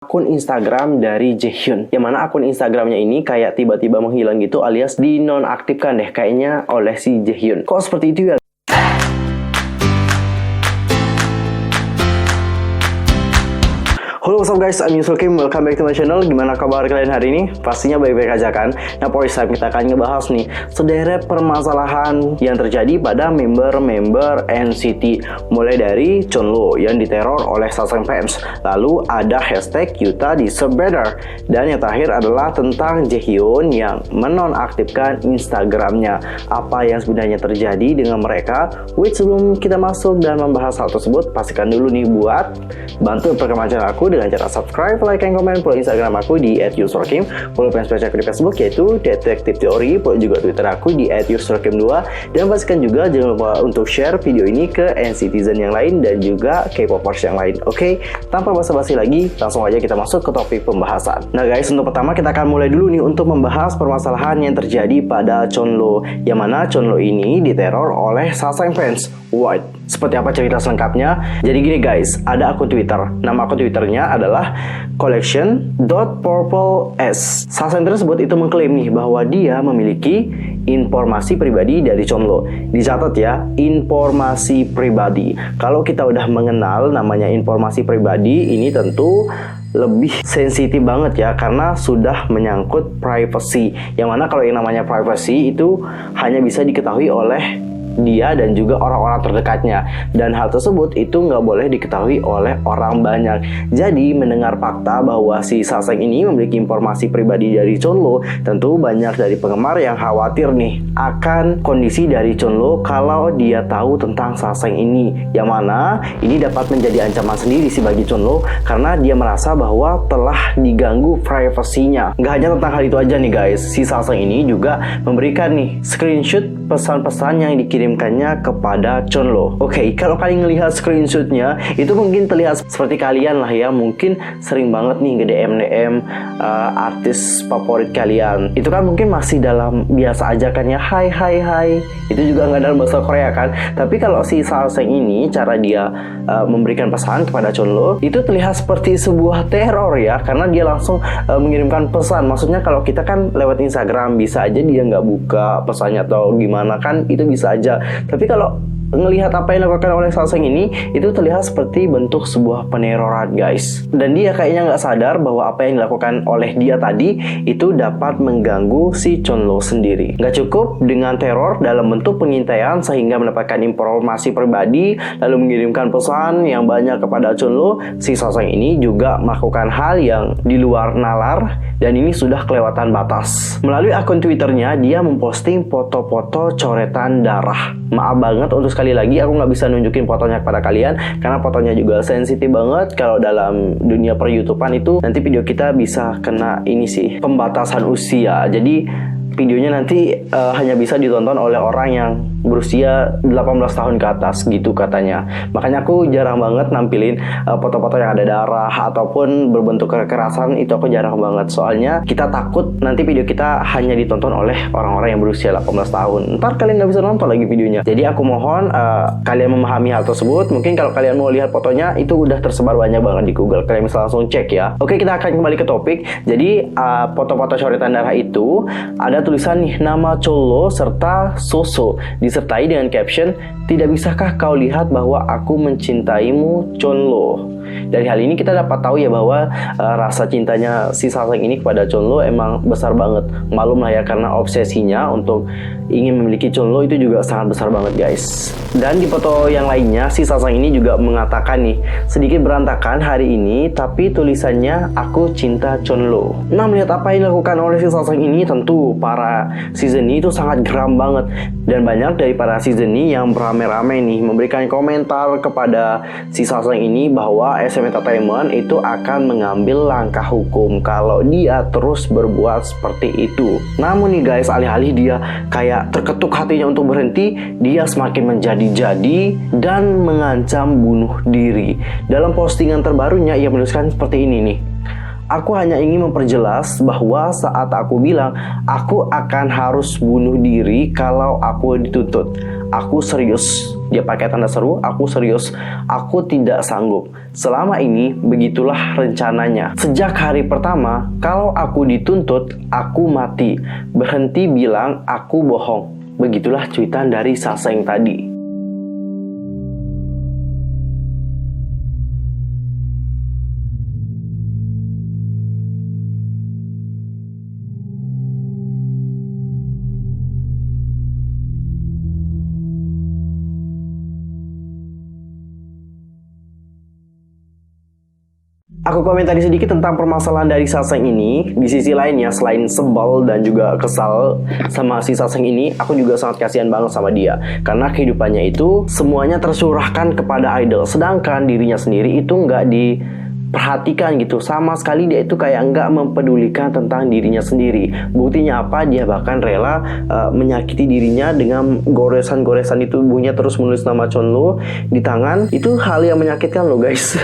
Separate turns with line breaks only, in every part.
akun Instagram dari Jaehyun, yang mana akun Instagramnya ini kayak tiba-tiba menghilang gitu, alias dinonaktifkan deh kayaknya oleh si Jaehyun. Kok seperti itu ya? Halo, what's up guys, I'm Yusuf Kim, welcome back to my channel. Gimana kabar kalian hari ini? Pastinya baik-baik aja kan? Nah, for this time kita akan ngebahas nih sederet permasalahan yang terjadi pada member-member NCT. Mulai dari Chunlo yang diteror oleh Sasaeng fans, lalu ada hashtag Yuta deserve better, dan yang terakhir adalah tentang Jaehyun yang menonaktifkan Instagramnya. Apa yang sebenarnya terjadi dengan mereka? Wait, sebelum kita masuk dan membahas hal tersebut, pastikan dulu nih buat bantu perkembangan channel aku dengan cara subscribe, like, dan komen. Follow Instagram aku di @yusrokim, follow fanpage aku di Facebook yaitu Detektif Teori, follow juga Twitter aku di @yusrokim2, dan pastikan juga jangan lupa untuk share video ini ke NCTzen yang lain dan juga K-popers yang lain. Oke, tanpa basa-basi lagi, langsung aja kita masuk ke topik pembahasan. Nah guys, untuk pertama kita akan mulai dulu nih untuk membahas permasalahan yang terjadi pada Chunlo, yang mana Chunlo ini diteror oleh Sasaeng fans. What? Seperti apa cerita selengkapnya? Jadi gini guys, ada akun Twitter. Nama akun Twitternya adalah collection.purples. Sasaeng tersebut itu mengklaim nih bahwa dia memiliki informasi pribadi dari Chunlo. Dicatat ya, informasi pribadi. Kalau kita udah mengenal namanya informasi pribadi, ini tentu lebih sensitif banget ya, karena sudah menyangkut privacy. Yang mana kalau yang namanya privacy itu hanya bisa diketahui oleh dia dan juga orang-orang terdekatnya, dan hal tersebut itu nggak boleh diketahui oleh orang banyak. Jadi mendengar fakta bahwa si Sasaeng ini memiliki informasi pribadi dari Chunlo, tentu banyak dari penggemar yang khawatir nih akan kondisi dari Chunlo kalau dia tahu tentang Sasaeng ini, yang mana ini dapat menjadi ancaman sendiri sih bagi Chunlo, karena dia merasa bahwa telah diganggu privasinya. Nggak hanya tentang hal itu aja nih guys, si Sasaeng ini juga memberikan nih screenshot pesan-pesan yang dikirimkannya kepada Chunlo. Oke, kalau kalian ngelihat screenshotnya, itu mungkin terlihat seperti kalian lah ya, mungkin sering banget nih nge-DM artis favorit kalian. Itu kan mungkin masih dalam biasa aja kan ya, hai hai hai. Itu juga nggak dalam bahasa Korea kan. Tapi kalau si Sasaeng ini, cara dia memberikan pesan kepada Chunlo, itu terlihat seperti sebuah teror ya, karena dia langsung mengirimkan pesan. Maksudnya kalau kita kan lewat Instagram, bisa aja dia nggak buka pesannya atau gimana kan, itu bisa aja. Tapi kalau ngelihat apa yang dilakukan oleh Sasaeng ini, itu terlihat seperti bentuk sebuah peneroran guys. Dan dia kayaknya nggak sadar bahwa apa yang dilakukan oleh dia tadi itu dapat mengganggu si Chunlo sendiri. Nggak cukup dengan teror dalam bentuk pengintaian sehingga mendapatkan informasi pribadi lalu mengirimkan pesan yang banyak kepada Chunlo, si Sasaeng ini juga melakukan hal yang di luar nalar, dan ini sudah kelewatan batas. Melalui akun Twitternya, dia memposting foto-foto coretan darah. Maaf banget, untuk sekali lagi aku nggak bisa nunjukin fotonya kepada kalian karena fotonya juga sensitif banget. Kalau dalam dunia per YouTubean itu nanti video kita bisa kena ini sih, pembatasan usia. Jadi videonya nanti hanya bisa ditonton oleh orang yang berusia 18 tahun ke atas gitu katanya. Makanya aku jarang banget nampilin foto-foto yang ada darah ataupun berbentuk kekerasan, itu aku jarang banget. Soalnya kita takut nanti video kita hanya ditonton oleh orang-orang yang berusia 18 tahun. Ntar kalian nggak bisa nonton lagi videonya. Jadi aku mohon kalian memahami hal tersebut. Mungkin kalau kalian mau lihat fotonya, itu udah tersebar banyak banget di Google. Kalian bisa langsung cek ya. Oke, kita akan kembali ke topik. Jadi foto-foto coretan darah itu ada tulisan nih nama Chunlo serta Soso, disertai dengan caption, "Tidak bisakah kau lihat bahwa aku mencintaimu, Chunlo?" Dari hal ini kita dapat tahu ya bahwa rasa cintanya si Sasaeng ini kepada Chunlo emang besar banget. Malum lah ya, karena obsesinya untuk ingin memiliki Chunlo itu juga sangat besar banget guys. Dan di foto yang lainnya, si Sasaeng ini juga mengatakan nih, sedikit berantakan hari ini tapi tulisannya aku cinta Chunlo. Nah, melihat apa yang dilakukan oleh si Sasaeng ini, tentu para season itu sangat geram banget. Dan banyak dari para season yang beramai-ramai nih memberikan komentar kepada si Sasaeng ini bahwa SM Entertainment itu akan mengambil langkah hukum kalau dia terus berbuat seperti itu. Namun nih guys, alih-alih dia kayak terketuk hatinya untuk berhenti, dia semakin menjadi-jadi dan mengancam bunuh diri. Dalam postingan terbarunya ia menuliskan seperti ini nih, "Aku hanya ingin memperjelas bahwa saat aku bilang aku akan harus bunuh diri kalau aku dituntut, aku serius. Dia pakai tanda seru, aku serius, aku tidak sanggup. Selama ini, begitulah rencananya. Sejak hari pertama, kalau aku dituntut, aku mati. Berhenti bilang aku bohong. Begitulah cuitan dari Saseng tadi. Aku komentari sedikit tentang permasalahan dari Saseng ini. Di sisi lainnya, selain sebel dan juga kesal sama si Saseng ini, aku juga sangat kasihan banget sama dia. Karena kehidupannya itu semuanya tercurahkan kepada idol, sedangkan dirinya sendiri itu nggak diperhatikan gitu. Sama sekali dia itu kayak nggak mempedulikan tentang dirinya sendiri. Buktinya apa? Dia bahkan rela menyakiti dirinya dengan goresan-goresan di tubuhnya, terus menulis nama Chonlo di tangan. Itu hal yang menyakitkan loh guys.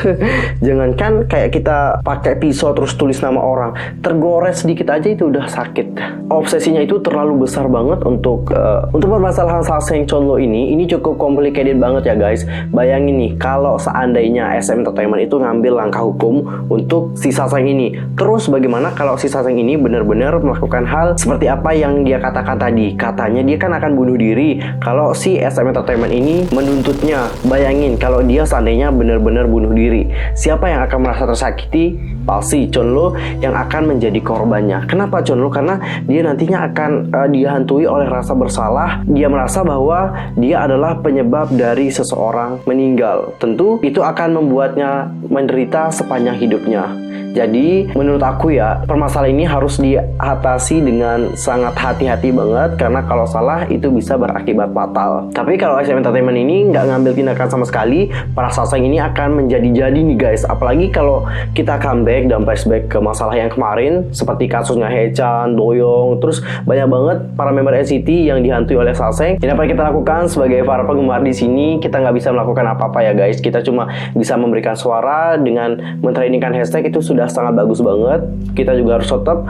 Jangankan kayak kita pakai pisau terus tulis nama orang, tergores sedikit aja itu udah sakit. Obsesinya itu terlalu besar banget untuk permasalahan Saseng Chonlo ini cukup complicated banget ya guys. Bayangin nih, kalau seandainya SM Entertainment itu ngambil langkah hukum untuk si Saseng ini, terus bagaimana kalau si Saseng ini benar-benar melakukan hal seperti apa yang dia katakan tadi? Katanya dia kan akan bunuh diri kalau si SM Entertainment ini menuntutnya. Bayangin kalau dia seandainya benar-benar bunuh diri, siapa yang akan merasa tersakiti? Pasti Chonlo yang akan menjadi korbannya. Kenapa Chonlo? Karena dia nantinya akan dihantui oleh rasa bersalah. Dia merasa bahwa dia adalah penyebab dari seseorang meninggal. Tentu itu akan membuatnya menderita sepanjang hidupnya. Jadi menurut aku ya, permasalahan ini harus diatasi dengan sangat hati-hati banget, karena kalau salah itu bisa berakibat fatal. Tapi kalau SM Entertainment ini nggak ngambil tindakan sama sekali, para Saseng ini akan menjadi-jadi nih guys. Apalagi kalau kita comeback dan flashback ke masalah yang kemarin, seperti kasusnya Haechan, Doyoung, terus banyak banget para member NCT yang dihantui oleh Saseng. Ini apa yang kita lakukan sebagai para penggemar di sini? Kita nggak bisa melakukan apa-apa ya guys. Kita cuma bisa memberikan suara dengan mentrainingkan hashtag, itu sudah sangat bagus banget. Kita juga harus tetap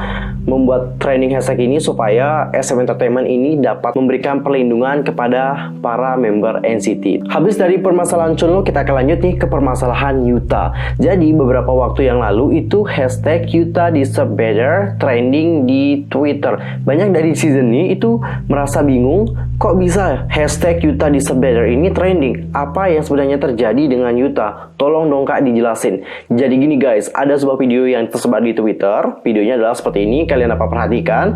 membuat training hashtag ini supaya SM Entertainment ini dapat memberikan perlindungan kepada para member NCT. Habis dari permasalahan Chonlo, kita akan lanjut nih ke permasalahan Yuta. Jadi beberapa waktu yang lalu itu hashtag Yuta deserve better trending di Twitter. Banyak dari season ini itu merasa bingung, kok bisa hashtag Yuta deserve better ini trending? Apa yang sebenarnya terjadi dengan Yuta? Tolong dong kak dijelasin. Jadi gini guys, ada sebuah video yang tersebar di Twitter. Videonya adalah seperti ini, kalian dapat perhatikan.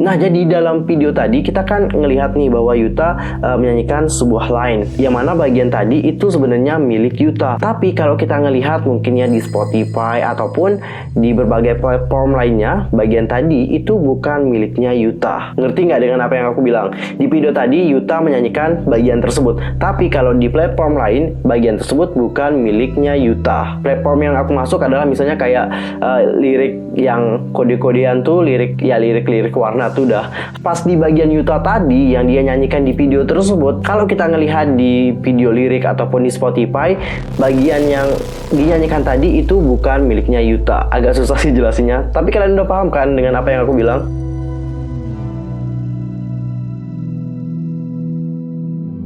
Nah, jadi dalam video tadi kita kan ngelihat nih bahwa Yuta menyanyikan sebuah line, yang mana bagian tadi itu sebenarnya milik Yuta. Tapi kalau kita ngelihat mungkinnya di Spotify ataupun di berbagai platform lainnya, bagian tadi itu bukan miliknya Yuta. Ngerti nggak dengan apa yang aku bilang? Di video tadi Yuta menyanyikan bagian tersebut, tapi kalau di platform lain bagian tersebut bukan miliknya Yuta. Platform yang aku masuk adalah misalnya kayak lirik yang kode-kodean tuh, lirik warna tuh udah. Pas di bagian Yuta tadi yang dia nyanyikan di video tersebut, kalau kita ngelihat di video lirik ataupun di Spotify, bagian yang dinyanyikan tadi itu bukan miliknya Yuta. Agak susah sih jelasinnya, tapi kalian udah paham kan dengan apa yang aku bilang?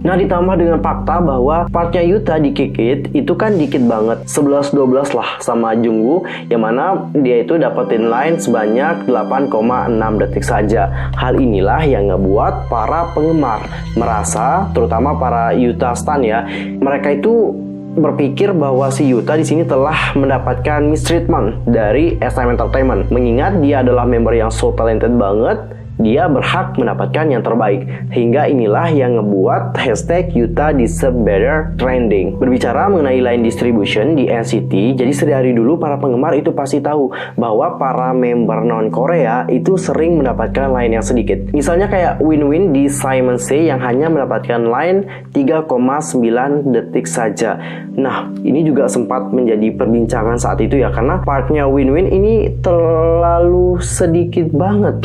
Nah, ditambah dengan fakta bahwa partnya Yuta di Kick It itu kan dikit banget, 11-12 lah sama Jungwoo, yang mana dia itu dapetin line sebanyak 8,6 detik saja. Hal inilah yang ngebuat para penggemar merasa, terutama para Yuta stan ya, mereka itu berpikir bahwa si Yuta di sini telah mendapatkan mistreatment dari SM Entertainment. Mengingat dia adalah member yang so talented banget, dia berhak mendapatkan yang terbaik. Hingga inilah yang ngebuat hashtag Yuta deserve better trending. Berbicara mengenai line distribution di NCT, jadi dari dulu para penggemar itu pasti tahu bahwa para member non-Korea itu sering mendapatkan line yang sedikit. Misalnya kayak Win-Win di Simon Se yang hanya mendapatkan line 3,9 detik saja. Nah, ini juga sempat menjadi perbincangan saat itu ya, karena partnya Win-Win ini terlalu sedikit banget.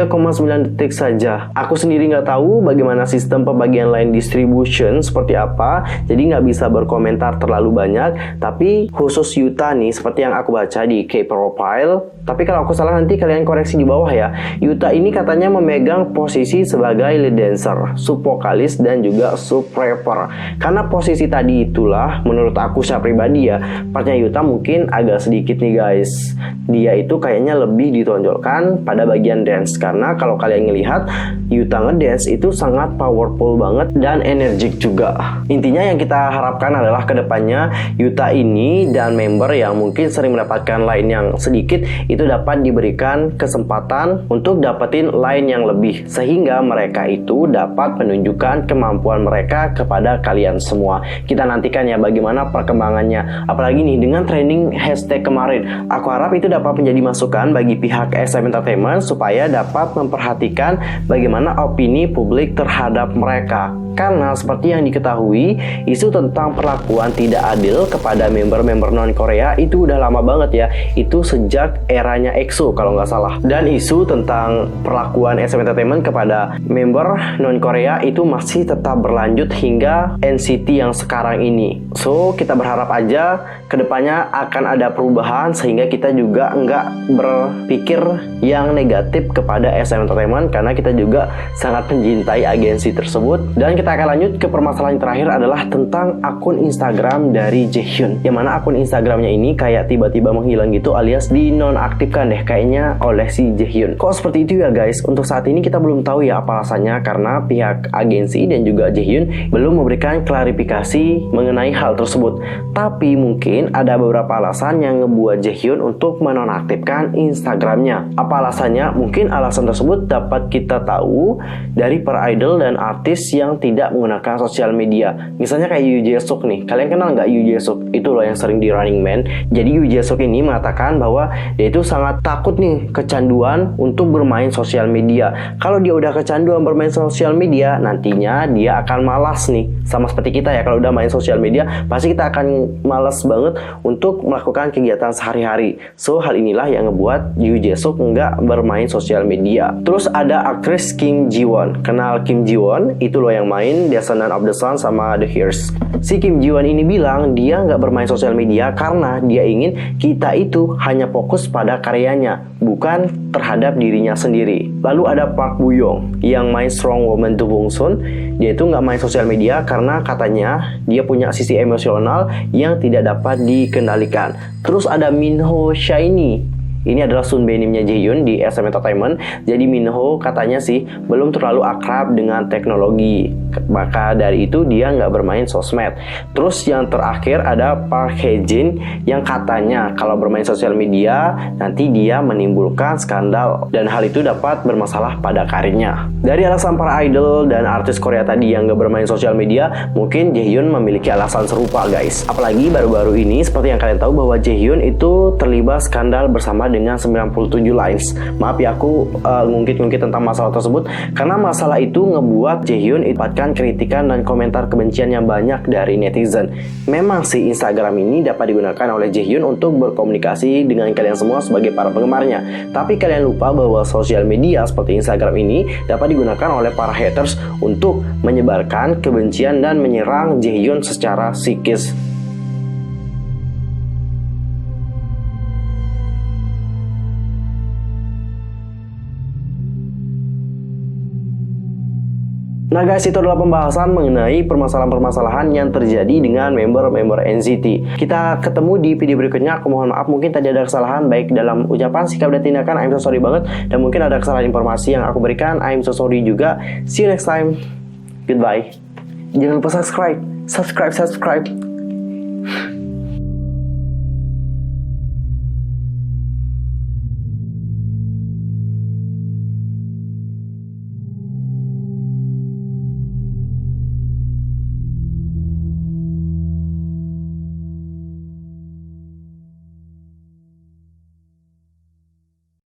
3,9 detik saja. Aku sendiri nggak tahu bagaimana sistem pembagian line distribution seperti apa, jadi nggak bisa berkomentar terlalu banyak. Tapi khusus Yuta nih, seperti yang aku baca di K-Profile, tapi kalau aku salah nanti kalian koreksi di bawah ya. Yuta ini katanya memegang posisi sebagai lead dancer, sub vokalis, dan juga sub rapper. Karena posisi tadi itulah menurut aku secara pribadi ya, partnya Yuta mungkin agak sedikit nih guys. Dia itu kayaknya lebih ditonjolkan pada bagian dance, karena kalau kalian ngelihat Yuta ngedance itu sangat powerful banget dan energik juga. Intinya yang kita harapkan adalah kedepannya Yuta ini dan member yang mungkin sering mendapatkan line yang sedikit itu dapat diberikan kesempatan untuk dapetin line yang lebih, sehingga mereka itu dapat menunjukkan kemampuan mereka kepada kalian semua. Kita nantikan ya bagaimana perkembangannya. Apalagi nih dengan trending hashtag kemarin, aku harap itu dapat menjadi masukan bagi pihak SM Entertainment supaya dapat memperhatikan bagaimana opini publik terhadap mereka. Karena seperti yang diketahui, isu tentang perlakuan tidak adil kepada member-member non-Korea itu udah lama banget ya. Itu sejak eranya EXO kalau nggak salah. Dan isu tentang perlakuan SM Entertainment kepada member non-Korea itu masih tetap berlanjut hingga NCT yang sekarang ini. So, kita berharap aja kedepannya akan ada perubahan sehingga kita juga nggak berpikir yang negatif kepada SM Entertainment, karena kita juga sangat mencintai agensi tersebut. Dan kita akan lanjut ke permasalahan yang terakhir adalah tentang akun Instagram dari Jaehyun, yang mana akun Instagramnya ini kayak tiba-tiba menghilang gitu, alias dinonaktifkan deh kayaknya oleh si Jaehyun. Kok seperti itu ya guys? Untuk saat ini kita belum tahu ya apa alasannya, karena pihak agensi dan juga Jaehyun belum memberikan klarifikasi mengenai hal tersebut. Tapi mungkin ada beberapa alasan yang ngebuat Jaehyun untuk menonaktifkan Instagramnya. Apa alasannya? Mungkin alasan tersebut dapat kita tahu dari para idol dan artis yang tidak menggunakan sosial media. Misalnya kayak Yoo Jae-suk nih. Kalian kenal nggak Yoo Jae-suk? Itu loh yang sering di Running Man. Jadi Yoo Jae-suk ini mengatakan bahwa dia itu sangat takut nih kecanduan untuk bermain sosial media. Kalau dia udah kecanduan bermain sosial media, nantinya dia akan malas nih. Sama seperti kita ya, kalau udah main sosial media, pasti kita akan malas banget untuk melakukan kegiatan sehari-hari. So, hal inilah yang ngebuat Yoo Jae-suk nggak bermain sosial media. Terus ada aktris Kim Ji-won. Kenal Kim Ji-won? Itu loh yang main Descendant of the Sun sama The Hears. Si Kim Ji-won ini bilang dia nggak bermain sosial media karena dia ingin kita itu hanya fokus pada karyanya, bukan terhadap dirinya sendiri. Lalu ada Park Bo Young yang main Strong Woman Do Bong Soon. Dia itu nggak main sosial media karena katanya dia punya sisi emosional yang tidak dapat dikendalikan. Terus ada Minho Shiny. Ini adalah sunbenimnya Jaehyun di SM Entertainment. Jadi Minho katanya sih belum terlalu akrab dengan teknologi, maka dari itu dia nggak bermain sosmed. Terus yang terakhir ada Park Hae-jin yang katanya kalau bermain sosial media nanti dia menimbulkan skandal dan hal itu dapat bermasalah pada karirnya. Dari alasan para idol dan artis Korea tadi yang nggak bermain sosial media, mungkin Jaehyun memiliki alasan serupa guys. Apalagi baru-baru ini seperti yang kalian tahu bahwa Jaehyun itu terlibat skandal bersama dengan 97 lines. Maaf ya aku ngungkit-ngungkit tentang masalah tersebut, karena masalah itu ngebuat Jaehyun dapatkan kritikan dan komentar kebencian yang banyak dari netizen. Memang sih Instagram ini dapat digunakan oleh Jaehyun untuk berkomunikasi dengan kalian semua sebagai para penggemarnya. Tapi kalian lupa bahwa sosial media seperti Instagram ini dapat digunakan oleh para haters untuk menyebarkan kebencian dan menyerang Jaehyun secara psikis. Nah guys, itu adalah pembahasan mengenai permasalahan-permasalahan yang terjadi dengan member-member NCT. Kita ketemu di video berikutnya. Aku mohon maaf mungkin tadi ada kesalahan baik dalam ucapan, sikap, dan tindakan. I'm so sorry banget. Dan mungkin ada kesalahan informasi yang aku berikan. I'm so sorry juga. See you next time. Goodbye. Jangan lupa subscribe.